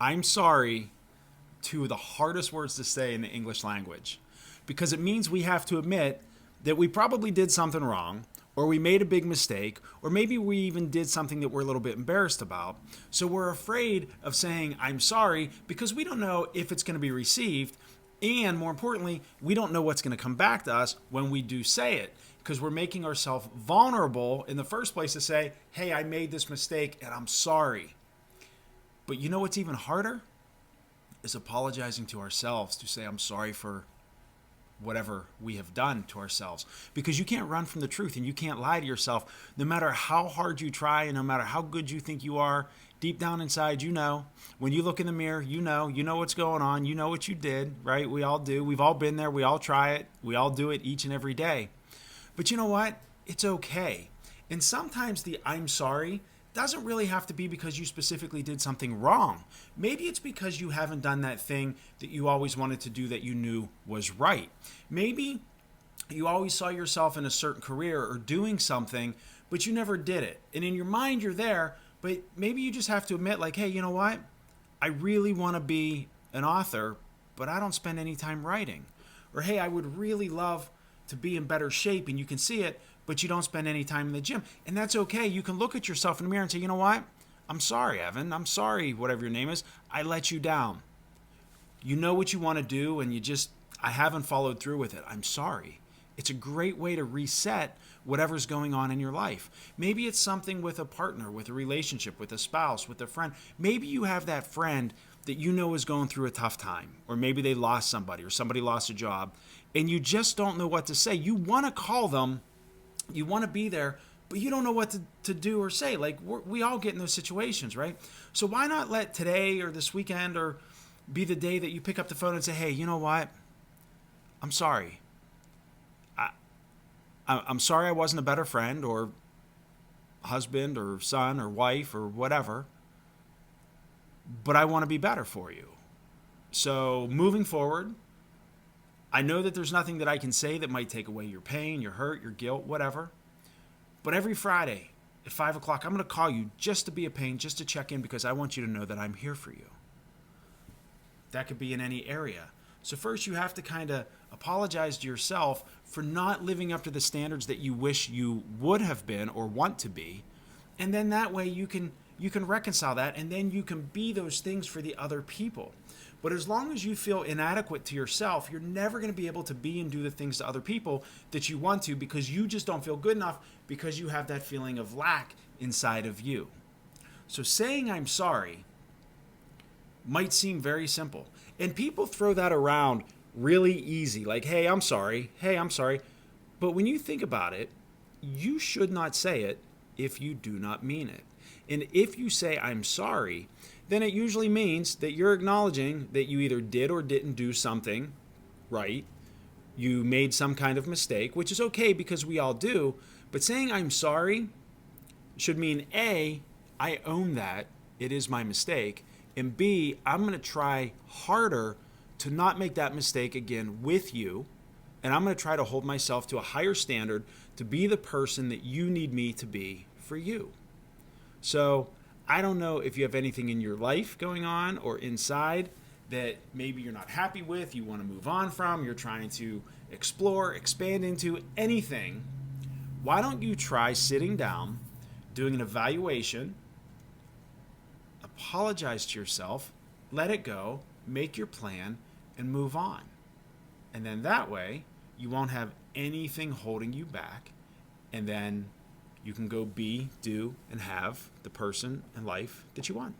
I'm sorry two of the hardest words to say in the English language because it means we have to admit that we probably did something wrong or we made a big mistake or maybe we even did something that we're a little bit embarrassed about. So we're afraid of saying I'm sorry because we don't know if it's going to be received, and more importantly, we don't know what's going to come back to us when we do say it because we're making ourselves vulnerable in the first place to say, hey, I made this mistake and I'm sorry. But you know what's even harder? Is apologizing to ourselves to say, I'm sorry for whatever we have done to ourselves. Because you can't run from the truth and you can't lie to yourself. No matter how hard you try and no matter how good you think you are, deep down inside, you know. When you look in the mirror, you know what's going on. You know what you did, right? We all do. We've all been there. We all try it. We all do it each and every day. But you know what? It's okay. And sometimes the I'm sorry doesn't really have to be because you specifically did something wrong. Maybe it's because you haven't done that thing that you always wanted to do that you knew was right. Maybe you always saw yourself in a certain career or doing something, but you never did it. And in your mind, you're there, but maybe you just have to admit, like, hey, you know what? I really want to be an author, but I don't spend any time writing. Or, hey, I would really love to be in better shape, and you can see it, but you don't spend any time in the gym. And that's okay. You can look at yourself in the mirror and say, you know what? I'm sorry, Evan. I'm sorry, whatever your name is. I let you down. You know what you want to do, and I haven't followed through with it. I'm sorry. It's a great way to reset whatever's going on in your life. Maybe it's something with a partner, with a relationship, with a spouse, with a friend. Maybe you have that friend that you know is going through a tough time, or maybe they lost somebody, or somebody lost a job, and you just don't know what to say. You want to call them, you want to be there, but you don't know what to do or say. Like, we all get in those situations, right? So why not let today or this weekend or be the day that you pick up the phone and say, hey, you know what? I'm sorry. I'm sorry I wasn't a better friend or husband or son or wife or whatever, but I want to be better for you. So moving forward, I know that there's nothing that I can say that might take away your pain, your hurt, your guilt, whatever. But every Friday at 5 o'clock, I'm going to call you just to be a pain, just to check in because I want you to know that I'm here for you. That could be in any area. So first you have to kind of apologize to yourself for not living up to the standards that you wish you would have been or want to be. And then that way you can reconcile that, and then you can be those things for the other people. But as long as you feel inadequate to yourself, you're never going to be able to be and do the things to other people that you want to because you just don't feel good enough because you have that feeling of lack inside of you. So saying I'm sorry might seem very simple. And people throw that around really easy, like, hey, I'm sorry. But when you think about it, you should not say it if you do not mean it. And if you say I'm sorry, then it usually means that you're acknowledging that you either did or didn't do something right. You made some kind of mistake, which is okay because we all do. But saying I'm sorry should mean A, I own that. It is my mistake. And B, I'm going to try harder to not make that mistake again with you. And I'm going to try to hold myself to a higher standard to be the person that you need me to be for you. So I don't know if you have anything in your life going on or inside that maybe you're not happy with, you want to move on from, you're trying to explore, expand into anything. Why don't you try sitting down, doing an evaluation, apologize to yourself, let it go, make your plan, and move on. And then that way, you won't have anything holding you back. And then you can go be, do, and have the person and life that you want.